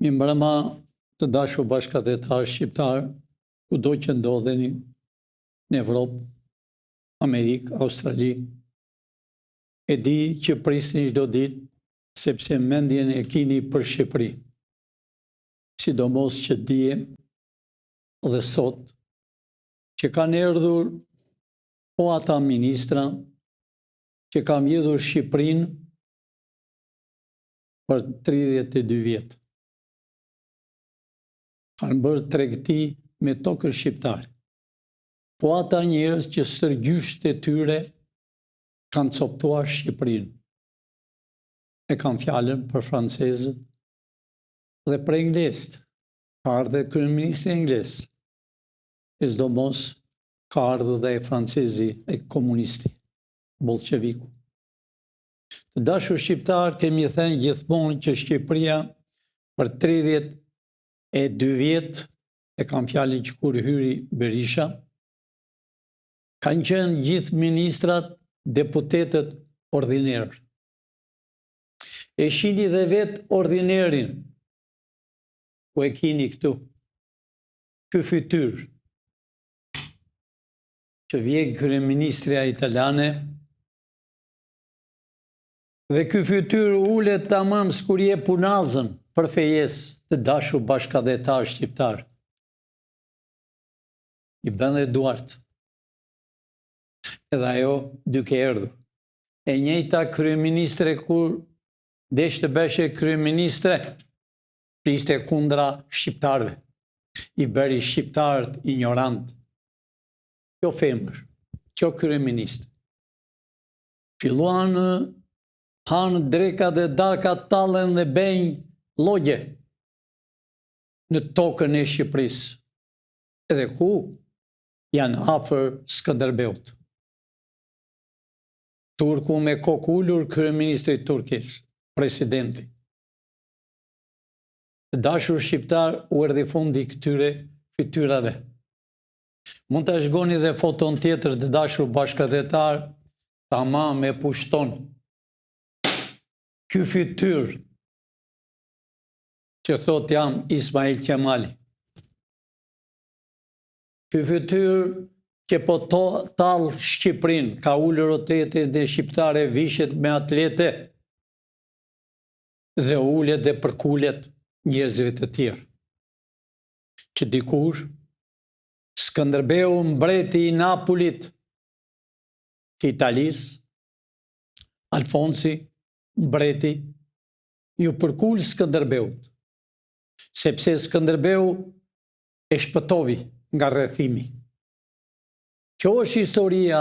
Mi mbrëma të dashur bashkëdhetar shqiptar, kudo që ndodheni në Evropë, Amerikë, Australi, e di që prisni çdo ditë sepse mendjen e keni për Shqipëri. Sidomos që dije dhe sot që kanë erdhur po ata ministra që kanë vjedhur Shqipërinë për 32 vjet. Kanë bërë tregti me tokën shqiptare. Po ata njerëz që stërgjysht e tyre kanë coptuar Shqipërinë. E kanë fjalën për francezët dhe për anglezët. Ka ardhe kryeministri anglez. E sidomos ka ardhur dhe e francezi e komunisti, bolsheviku. Të dashur shqiptar, kemi thënë gjithmonë që Shqipëria për 32 vjet, e kam fjalën që kur hyri Berisha, kanë qenë gjithë ministrat, deputetët ordinerë. E shihni dhe vetë ordinerin, ku e kini këtu, ky fytyrë, që vjen kryeministrja italiane, dhe ky fytyrë ulet tamam s'kur je punazën për fejes të dashur bashkëdhetar shqiptar. I bën dhe duart. Edhe ajo duke erdhur. E njëjta kryeministre kur desh të beshe kryeministre, fliste kundra shqiptarëve. I bëri shqiptarët ignorant. Kjo femër, kjo kryeministre. Filluan hanë dreka dhe darka tallen dhe benj logje në tokën e Shqipërisë. Edhe ku janë afër Skënderbeut. Turku me kokë ulur, kryeministri turkish, presidenti. Të dashur shqiptar, u erdhi fundi këtyre fytyrave. Mund të shkoni dhe foton tjetër të dashur bashkëdhetar, tamam e pushton. Ky fytyrë që thot jam Ismail Qemali. Ky fytyrë që po tall Shqipërinë, ka ulur rotete dhe shqiptare vishet me atlete dhe ulet dhe përkulet njerëzve të tjerë. Që dikur Skënderbeu, mbreti i Napolit të Italisë, Alfonsi, mbreti, ju përkul Skënderbeut, sepse Skënderbeu e shpëtovi nga rrethimi. Kjo është historia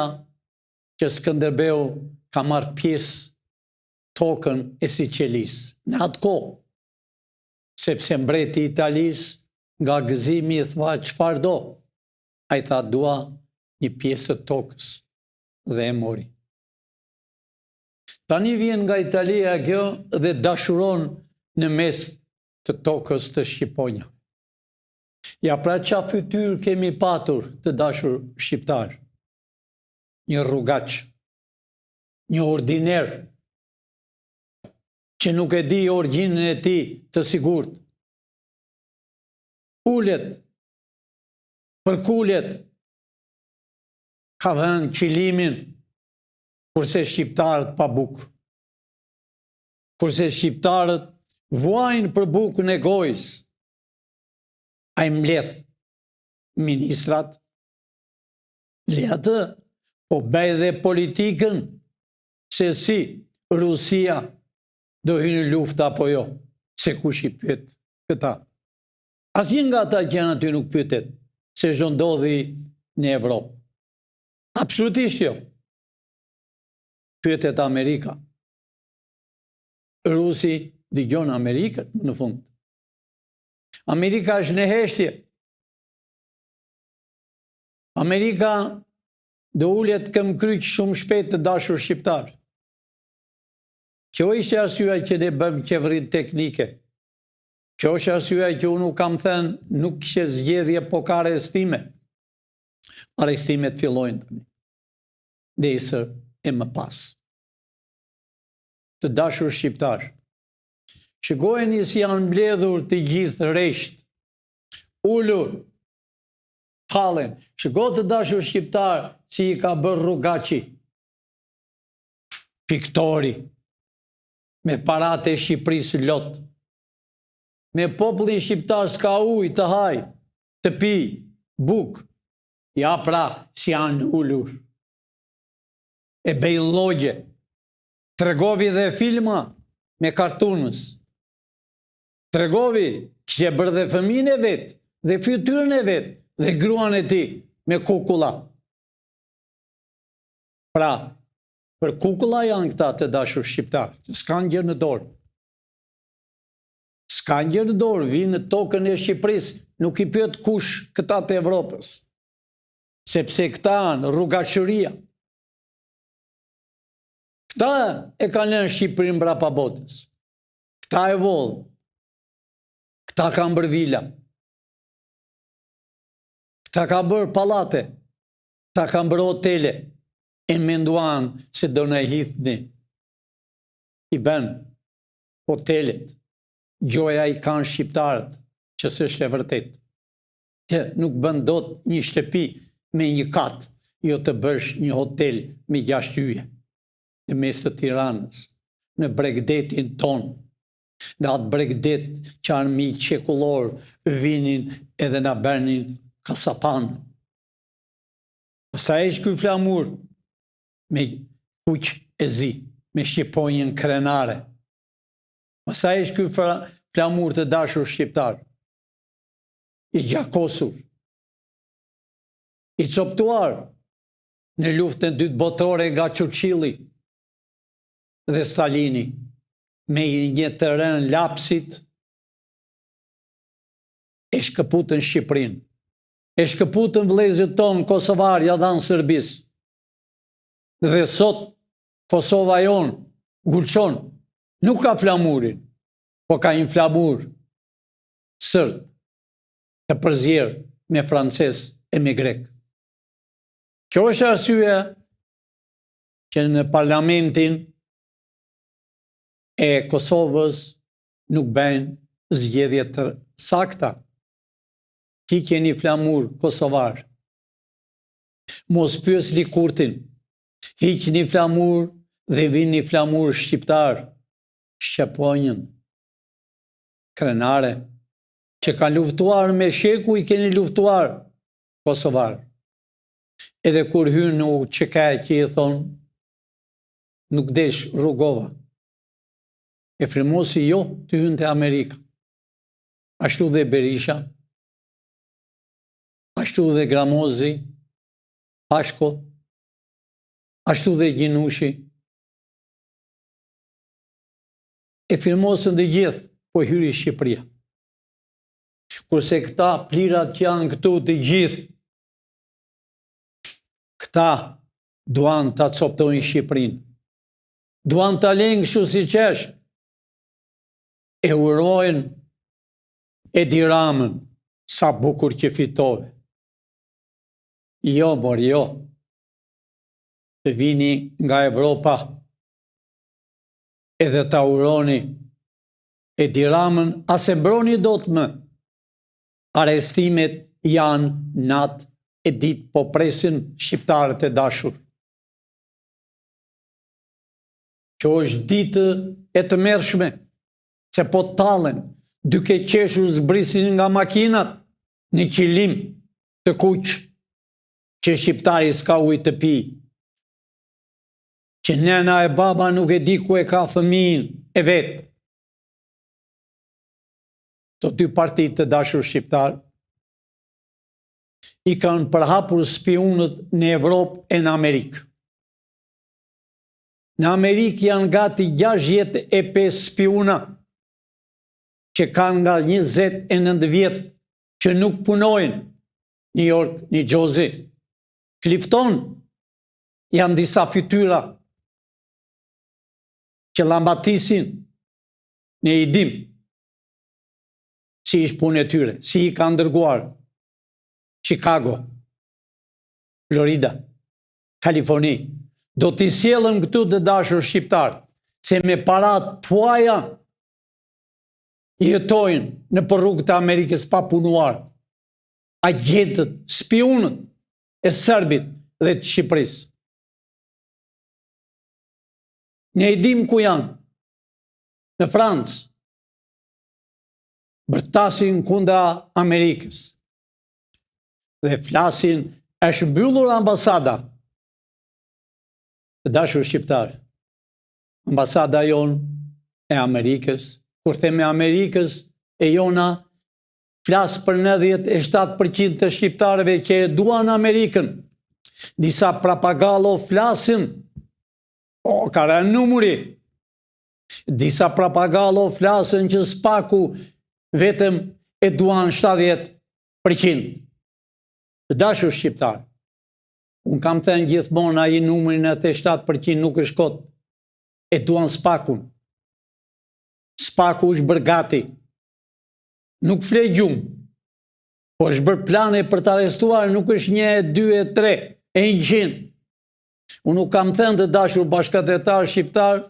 që Skënderbeu ka marrë pjesë tokën e Siçelisë. Në atë kohë, sepse mbreti i Italisë nga gëzimi i tha çfarë do, ai tha dua një pjesë të tokës dhe e mori. Tani vjen nga Italia kjo dhe dashuron në mes të tokës të Shqiponja. Ja pra qa fytyrë kemi patur të dashur shqiptar. Një rrugaç, një ordiner, që nuk e di origjinën e tij të sigurt. Ulet, përkulet, ka vënë qilimin, kurse shqiptarët pa bukë. Kurse shqiptarët vuajnë për bukën e gojës. Ai mbledh ministrat, le atë, po bëj dhe politikën se si Rusia do hyjë në luftë apo jo, se kush i pyet këta. Asnjë nga ata që janë aty nuk pyetet se ç'do ndodhi në Evropë. Absolutisht jo. Pyetet Amerika. Rusi dëgjon Amerikën në fund. Amerika është në heshtje. Amerika do ulet këmbkryq shumë shpejt të dashur shqiptar. Kjo ishte arsyeja që ne bëmë qeverinë teknike. Kjo është arsyeja që unë kam thënë nuk kishte zgjedhje, po ka arrestime. Arrestimet fillojnë tani. Nesër e më pas. Të dashur shqiptar, Shikojeni si janë mbledhur të gjithë resht, ullur, thallen. Shiko të dashur shqiptar si i ka bërë Rrugaçi, piktori, me parate e Shqipërisë lot. Me popullin shqiptar s'ka ujë të haj, të pi, buk. Ja pra si janë ullur. E bëj llogje. Tregovi dhe filma me kartunës. Tregovi kishte bërë dhe fëmijën e vet, dhe fytyrën e vet, dhe gruan e tij me kukulla. Pra, për kukulla janë këta të dashur shqiptar, s'kan gjë në dorë. S'kan gjë në dorë, vinë në tokën e Shqipërisë, nuk i pyet kush këta të Evropës. Sepse këta janë rrugaçëria. Këta e kanë lënë Shqipërinë mbrapa botës. Këta e vollë. Këta kanë bërë vila. Këta kanë bërë pallate. Këta kanë bërë hotele. E menduan se do në hidhni. I bën hotelet. Gjoja i kanë shqiptarët, që s'është e vërtet. Që nuk bën dot një shtëpi me një kat, jo të bësh një hotel me 6 yje. Në mes të Tiranës, në Bregdetin ton, në atë Bregdet që armi qekullor vinin edhe na bënin kasapan. Pastaj është ky flamur me kuq e zi, me shqiponjën krenare. Pastaj është ky flamur të dashur shqiptar, i gjakosur, i coptuar në luftën e dytë botërore nga Churchilli dhe Stalini, me një të rënë lapsit, e shkëputën Shqipërinë, e shkëputën vëllezërit tonë kosovar ja dhanë Serbisë. Dhe sot Kosova jonë, Gulçon, nuk ka flamurin, po ka një flamur sërb të përzierë me frances e me grek. Kjo është arsye që në parlamentin e Kosovës nuk bëjnë zgjedhje të sakta. Ki keni flamur kosovar. Mos pyesni Kurtin. Hiqni flamur dhe vini flamur shqiptar. Shqeponjën krenare që ka luftuar me sheku, i keni luftuar kosovar. Edhe kur hynë në qekaj që i thonë, nuk desh rrugova. E frimosi jo të hynë të Amerika. Ashtu dhe Berisha, ashtu dhe Gramozi, Pashko, ashtu dhe Gjinushi. E firmosën dhe gjithë, po hyri Shqipëria. Kurse këta plirat që janë këtu të gjithë, këta duan të coptojnë Shqipërinë. Duan të lengë shu si qesh, e urojnë Edi Ramën, sa bukur që fitove. Jo, mor, jo. Të vini nga Evropa, edhe ta uroni Edi Ramën, ase mbroni do të më. Arestimet janë natë e ditë, po presin shqiptarët e dashur. Që është ditë e të mërshme, se po tallen, duke qeshur zbrisin nga makinat, në qilim të kuq, që shqiptari s'ka ujë të pi. Që nena e baba nuk e di ku e ka fëmijën e vetë. Të dy partit të dashur shqiptar i kanë përhapur spionët në Evropë e në Amerikë. Në Amerikë janë gati 65 spiona që kanë nga 29 vjetë që nuk punojnë. New York, New Jersey, Clifton, janë disa fytyra që lambatisin në idim si ishë punë e tyre, si i kanë dërguar Chicago, Florida, Kaliforni. Do t'i sjellëm këtu të dashur shqiptar, se me parat tuaja jetojnë në për rrugët e Amerikës pa punuar, agentët, spionët e Serbit dhe të Shqipërisë. Ne i dim ku janë, në Francë, bërtasin kundra Amerikës dhe flasin është mbyllur ambasada. Të dashur shqiptarë, ambasada jonë e Amerikës, kur theme Amerikës e jona, flasë për 97% të shqiptarëve që e duan Amerikën. Disa prapagallo flasin, ka rënë numëri. Disa prapagallo flasin që spaku vetëm e duan 70%. Të dashur shqiptarë, unë kam thënë gjithmonë ai numrin e 7% nuk është kot, e duan spakun. Spaku është bërë gati. Nuk fle gjumë, po është bërë plane për të arrestuar, nuk është 1, 2, 3, e 100. Unë nuk kam thënë të dashur bashkëtetarë shqiptarë,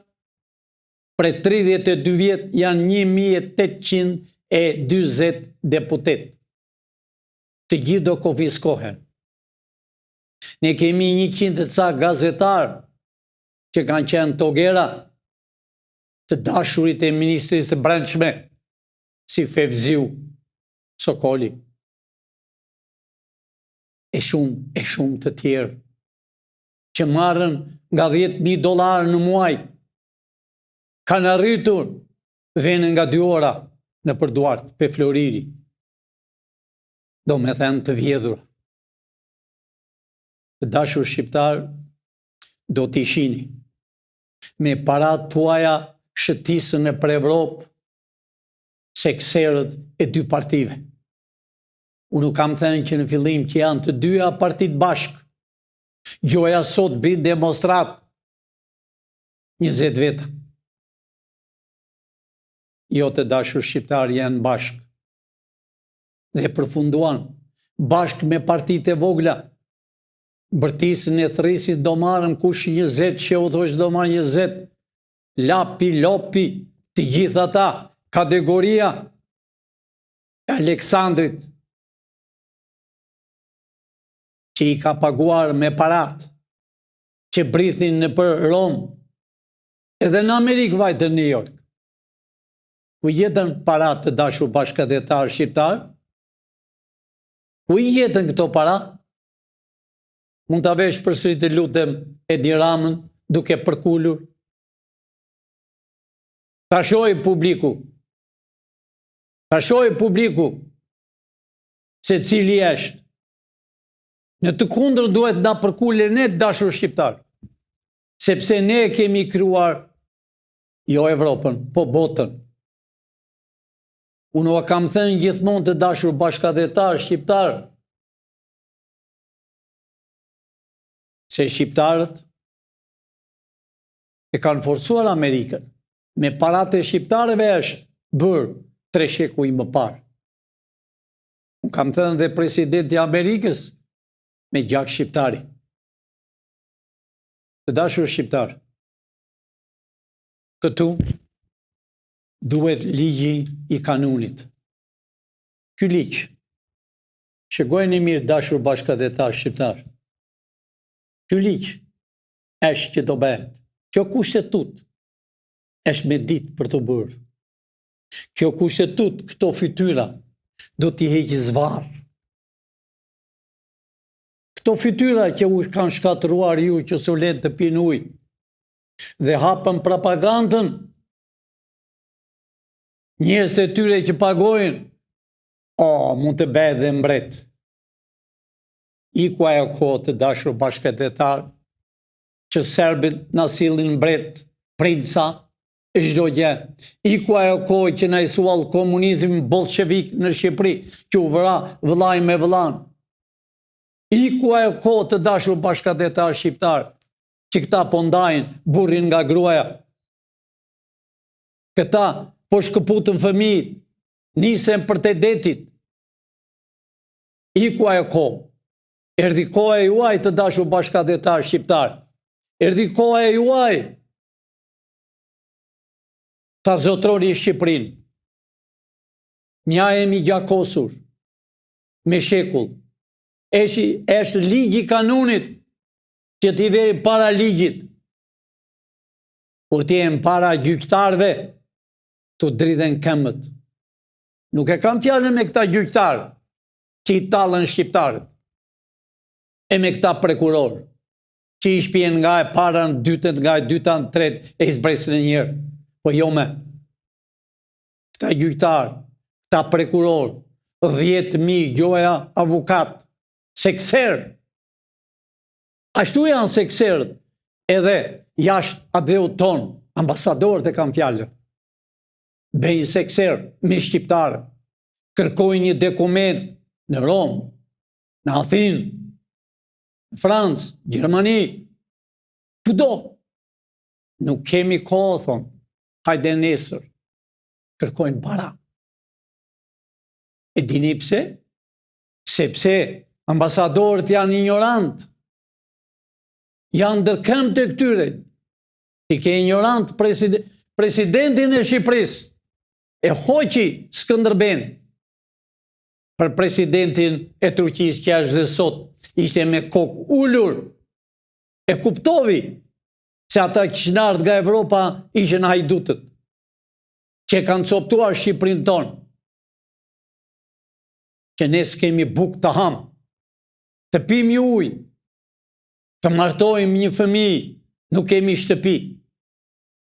për 32 vjet janë 1820 deputet. Të gjithë do konfiskohen. Ne kemi 100 ca gazetarë që kanë qenë togera, të dashurit e Ministrisë së Brendshme, si Fevziu Sokoli. E shumë të tjerë, që marrën nga $10.000 në muaj, kanë arritur venen nga 2 ora në për Duart, për Floriri. Do me thënë të vjedhur. Të dashur shqiptar, do t'i shini. Me parat tuaja shëtisën e për Evropë, se kserët e 2 partive. Unë kam thënë që në fillim që janë të 2 partit bashkë. Gjoja sot bëjnë demonstrat 20 veta. Jo, të dashur shqiptar, janë bashkë. Dhe përfunduan bashkë me partit e vogla. Bërtisën e thrisit do marëm kush 20 që u thosh do marë 20. Lapi, lopi, të gjitha ta, kategoria e Aleksandrit, që i ka paguar me parat, që brithin në për Rom, edhe në Amerikë vajtë në New York. Ku jetën parat të dashur bashkëtetar shqiptar? Ku jetën këto para? Mund të avesh përsëri të lutem Edi Ramën duke përkullur? Ta shoj publiku. Ta shoj publiku se cili është. Në të kundër duhet na përkulle ne të dashur shqiptar. Sepse ne kemi krijuar jo Evropën, po botën. Unë kam thënë gjithmonë të dashur bashkëtetar shqiptar se shqiptarët e kanë forcuar Amerikën. Me paratë e shqiptarëve është bërë 3 shekuj më parë. Unë kam thënë dhe presidenti Amerikës me gjak shqiptari. Të dashur shqiptar, këtu duhet ligji i kanunit. Ky ligj, shikojeni mirë dashur bashkëtetar shqiptar. Ky ligj është që do bëhet. Kjo kushtetut është me ditë për të bërë. Kjo kushtetut, këto fytyra, do t'i heqë zvarë. Këto fytyra që u kanë shkatruar ju që su letë të pinë ujë dhe hapën propagandën, njerëz të tyre që pagojnë, mund të bëhet dhe mbret. Iku ajo kohë të dashur bashkëtetar, që serbit na sillin mbret, princa, çdo gjë. Iku ajo kohë që na i suall komunizmi bolshevik në Shqipëri, që u vëra vëllai me vëllan. Iku ajo kohë të dashur bashkëtetar shqiptar, që këta po ndajnë burrin nga gruaja. Këta po shkëputën fëmijët, nisen për të detit. Iku ajo kohë. Erdhi koha e juaj të dashur bashkëtetar shqiptar. Erdhi koha e juaj ta zotroni Shqipërinë. mja jemi gjakosur, me shekull. Është ligji kanunit që t'i veri para ligjit, kur t'jem para gjyqtarve, të dridhen këmbët. Nuk e kam fjallën me këta gjyqtarë, që i talën shqiptarët, e me këta prokurorë, që i shpjen nga e para në dytën, nga e dyta në tretë, e i zbresin e njërë. Po jo me. Këta gjyqtarë, këta prokurorë, 10.000 gjoja avukat, sekserë. Ashtu janë sekserët, edhe jashtë adeut tonë, ambasadorët e kam fjallë. Bejnë sekserë me shqiptarët, kërkojnë një dokument në Romë, në Athinë, në Francë, Gjermani, kudo. Nuk kemi kohë, thonë, hajde nesër, kërkojnë para. E dini pse? Sepse ambasadorët janë ignorantë, janë dërkëmbë të këtyre. Ti ke ignorantë presidentin e Shqipërisë, e hoqi Skënderben, për presidentin e Turqisë që është dhe sot, ishte me kokë ullur. E kuptovi se ata kishin ardhur nga Evropa ishin hajdutët, që kanë coptuar Shqipërinë tonë, që ne s'kemi bukë të hamë, të pimi ujë, të martojmë një fëmijë, nuk kemi shtëpi.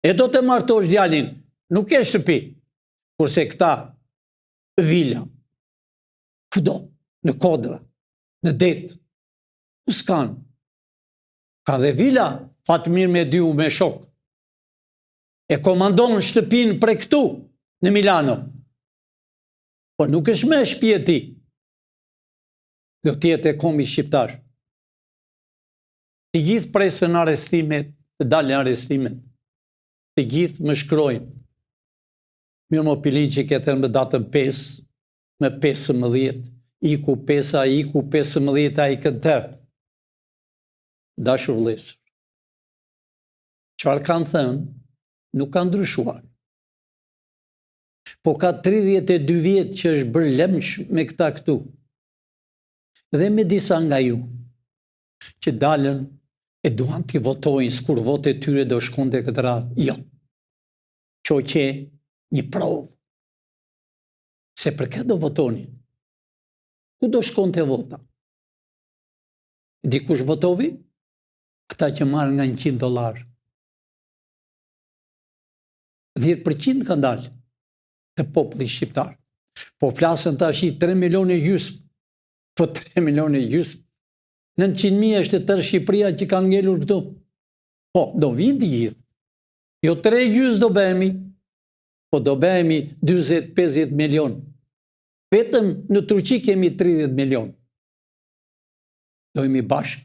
E do të martosh djalin, nuk ke shtëpi. Kurse këta vila, kudo, në Kodra, në Det, ku s'kanë. Ka dhe vila, Fatmir me dy me shok. E komandon shtëpin për këtu, në Milano. Po nuk është me shtëpi e ti. Do tjetë e komi shqiptar. Të gjithë presën arestimet, të dalën arestimet. Të gjithë më shkrojnë. Mirë më pilin që ketër më datën 5, me 15, iku 5, iku 15, a i këtër. Dashur vlesër. Çfarë kanë thënë, nuk kanë ndryshuar. Po ka 32 vjetë që është bërë lemsh me këta këtu. Dhe me disa nga ju, që dalën e duan t'i votojnë, s'kur vote tyre do shkonte këtë radhë. Jo. Qo që një provë. Se për këtë do votoni. Ku do shkonte vota? Dikush votovi? Këta që marrë nga $100. 10% kanë dalë të populli shqiptar. Po flasën tash 3 milion e gjysmë. Po 3 milion e gjysmë. 900.000 është të tërë Shqipëria që kanë ngelur këtu. Po, do vinë të gjithë. Jo 3 gjysmë do bëhemi, po do bëhemi 20-50 milion. Vetëm në Turqi kemi 30 milion. Dojmë bashkë.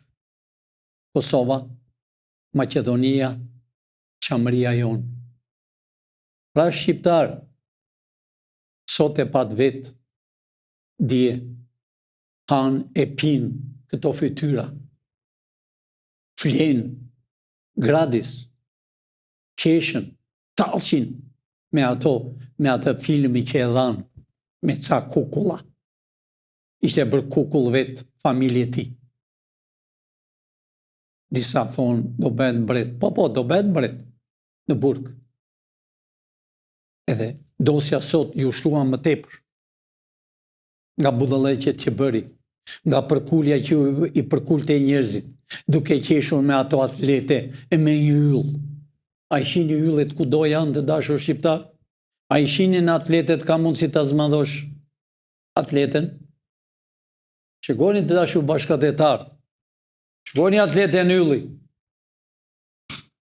Kosova, Macedonia, Qamëria jonë. Pra shqiptar, sot e pat vetë, dje, hanë e pinë këto fytyra, flenë, gradis, qeshën, talqin, me atë filmi që e dhanë, me ca kukulla. Ishte bërë kukull vetë familje ti. Disa thonë, do bëhet mbret. Po, do bëhet mbret në burg. Edhe dosja sot ju shtuan më tepër. Nga budallëqet që bëri, nga përkulja që i përkulte njerëzit, duke qeshur me ato atlete e me një yll. A i shini yllet ku do janë të dashur shqiptar? A i shini në atletet ka mundësi të zmadhosh atleten? Shikoni të dashur bashkëtetar. Shikoni atlete në ylli.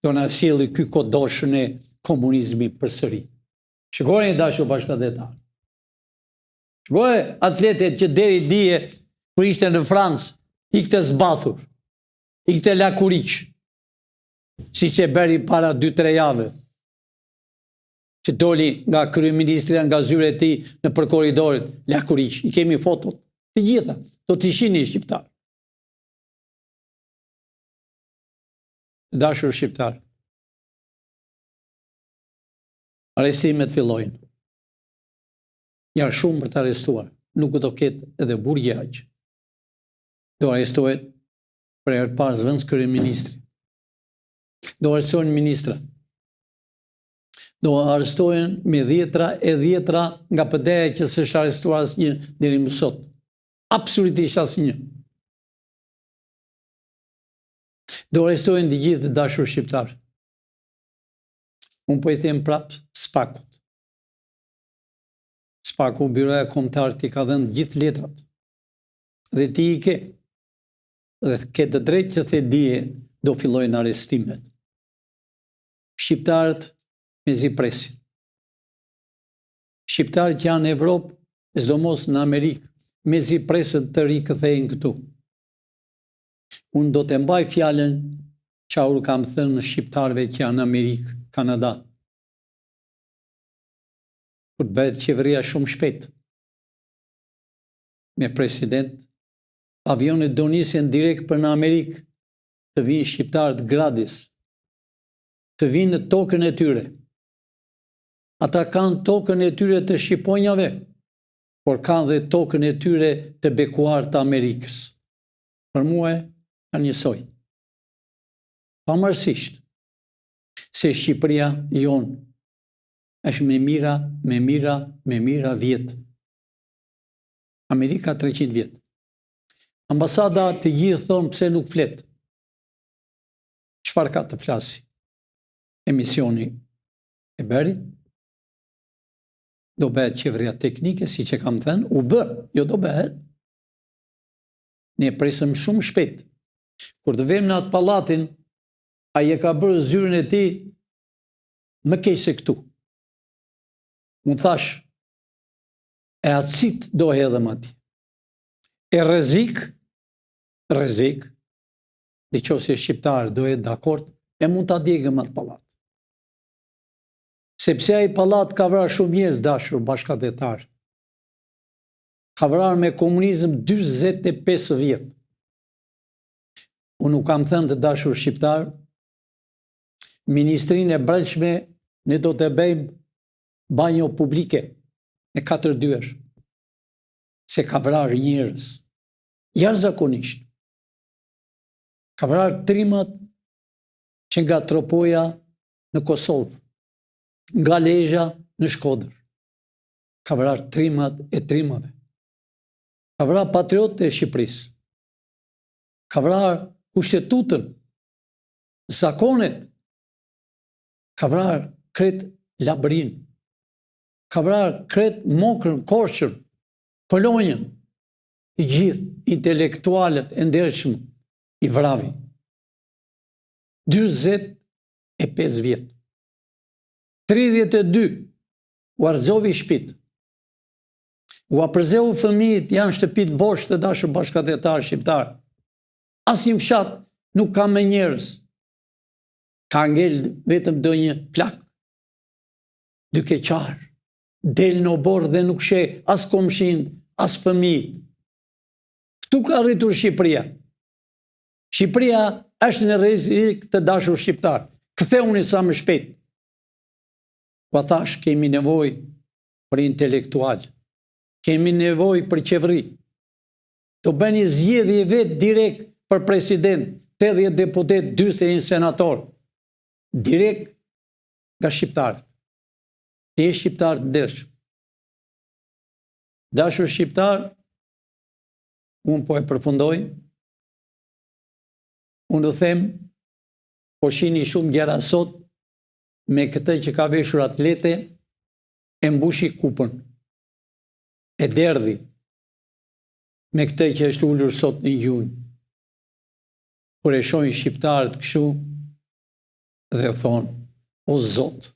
Do në sjellë ky kodoshën e komunizmi përsëri. Shikoni të dashur bashkëtetar. Shikoni atletet që deri dije kur ishte në Francë, ikte zbathur, ikte lakuriq, si që bëri para 2-3 jave, që doli nga kryeministria, nga zyre e tij në për korridorit, lakuriq. I kemi fotot, të gjitha, do t'i shihni shqiptar. Dashur shqiptar, arrestimet fillojnë. janë shumë për të arrestuar. Nuk do ketë edhe burgje aq. Do arrestohet për herë të parë zëvendës kryeministri. Do arrestohen ministra. Do arrestohen me dhjetra nga PD-ja që s'është arrestuar asnjë deri më sot. Absolutisht asnjë. Do arrestohen të gjithë të dashur shqiptar. Unë po i them prapë SPAK-ut. SPAK-u, Byroja Kombëtare, ti ka dhënë gjithë letrat. Dhe ti i ke. Dhe ke të drejtë që the dije do fillojnë arrestimet. Shqiptarët mezi presin. Shqiptarët që janë në Evropë, sidomos në Amerikë, mezi presën të rikëthejnë këtu. Unë do të mbaj fjalën çfarë kam thënë në shqiptarëve që janë në Amerikë, Kanada. Kur të bëhet qeveria shumë shpejt, me president, avionet do nisin direkt për në Amerikë, të vinë shqiptarët gratis, të vinë në tokën e tyre. Ata kanë tokën e tyre të shqiponjave, por kanë dhe tokën e tyre të bekuar të Amerikës. Për mua janë njësoj. Pavarësisht se Shqipëria jonë është me mira vjetë. Amerika 300 vjetë. Ambasada të gjithë thonë pse nuk flet. Çfarë ka të flasi? Emisioni e bëri, do bëhet qeveria teknike, si që kam thënë, u bë, jo do bëhet. Ne presëm shumë shpejt. Kur të vem në atë pallatin, ai e ka bërë zyrën e tij më keq se këtu. Unë thash, e atësit do hedhëm atij. E rrezik, dhe qofse shqiptarë do jetë dakord, e mund ta djegëm atë pallat. Sepse ai pallat ka vrarë shumë njerëz dashur bashkëdhetar. Ka vrarë me komunizëm 45 vjet. Unë nuk kam thënë të dashur shqiptar, Ministrinë e Brendshme ne do të bëjmë banjo publike me 4 dyersh. Se ka vrarë njerëz. Jashtëzakonisht. Ka vrarë trimat që nga Tropoja në Kosovë, nga Lezhë në Shkodër. Ka vrarë trimat e trimave. Ka vrarë patriotët e Shqipërisë. Ka vrarë kushtetutën, zakonet. Ka vrarë kret Labrin. Ka vrarë kret Mokrën, Korçën, Polonjën. I gjithë intelektualët e ndershëm i vravi. 45 vjet. 32 u arzovi shtëpit. U apërzeu fëmijët, janë shtëpit bosh të dashur bashkëdhetar shqiptar. Asnjë fshat nuk ka me njerëz. Ka ngel vetëm ndonjë plak. Duke qarë. Del në borë dhe nuk sheh as komshin, as fëmijët. Këtu ka arritur Shqipëria. Shqipëria është në rrezik të dashur shqiptar. Ktheuni sa më shpejt. Po thash kemi nevojë për intelektual. Kemi nevojë për qeveri. Do bëni zgjedhje vetë direkt për president, 80 deputet, 41 senator. Direkt nga shqiptarët. Ti je shqiptar të ndershëm. Dashur shqiptar, unë po e përfundoj. Unë do them, po shihni shumë gjëra sot, me këtë që ka veshur atlete, e mbushi kupën. E derdhi. Me këtë që është ulur sot në gjunjë. Kur e shohin shqiptarët kështu, dhe thonë, o Zot,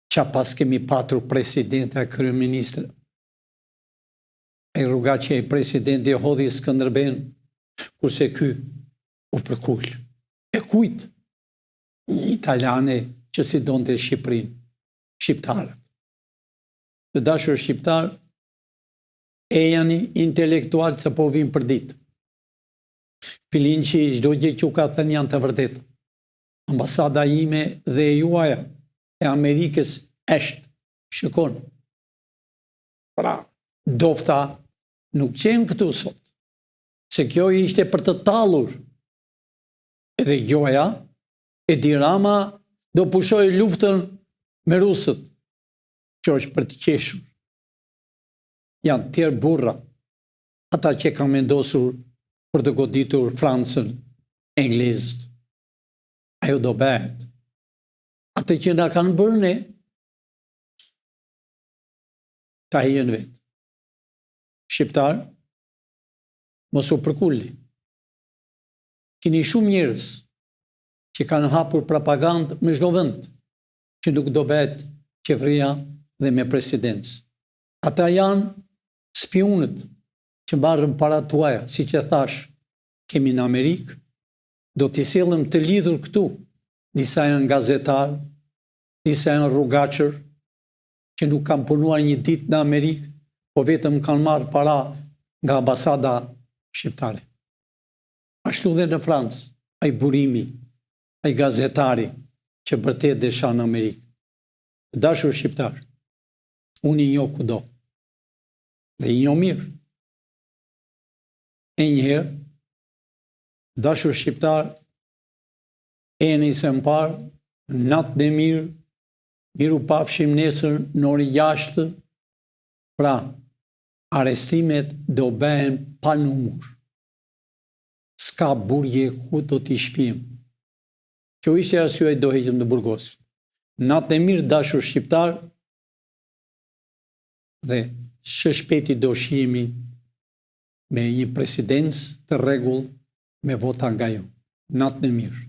qa pas kemi patur presidente e kryeministre. E rruga që e presidenti e hodhi Skënderben, kurse ky u përkull. E kujt? Një italiane që si donte Shqipërinë, shqiptarët. Të dashur shqiptar, e janë intelektual që po vinë për ditë. Pilin që i çdo gjë që u ka thënë janë të vërtetë. Ambasada ime dhe e juaja e Amerikës është, shikon, Pra, dofta nuk qenë këtu sot, se kjo ishte për të tallur. Edhe gjoja, Edi Rama do pushoj luftën me rusët, që është për të qeshur. Janë tjerë burra, ata që kanë vendosur për të goditur Francën, Englezët. Ajo do bëhet. Ate që na kanë bërë ne, ta hijen vetë. Shqiptar, mos u përkulli. Kini shumë njerëz që kanë hapur propagandë me çdo vend, që nuk do bëhet qeveria dhe me presidencë. Ata janë spionët që mbarën para tuaja, si që thash, kemi në Amerikë, do t'i sillëm të lidhur këtu. Disa janë gazetarë, disa janë rrugaqër, që nuk kanë punuar një ditë në Amerikë, po vetëm kanë marrë para nga ambasada shqiptare. Ashtu dhe në Francë, ai burimi, ai gazetari që vërtet desha në Amerikë. Dashur shqiptar, unë i njoh kudo. Dhe i njoh mirë. E njëherë, dashur shqiptar, e se më parë, natë dhe mirë, miru pafshim nesër në orë 6, pra, arestimet do bëhen pa numër. Ska burgje ku do t'i shpijim. Kjo ishte arsyeja do heqëm në Burgos. Natë dhe mirë, dashur shqiptar, dhe shpejti do shihemi me një presidencë të rregull me vota nga ju. Natë dhe mirë.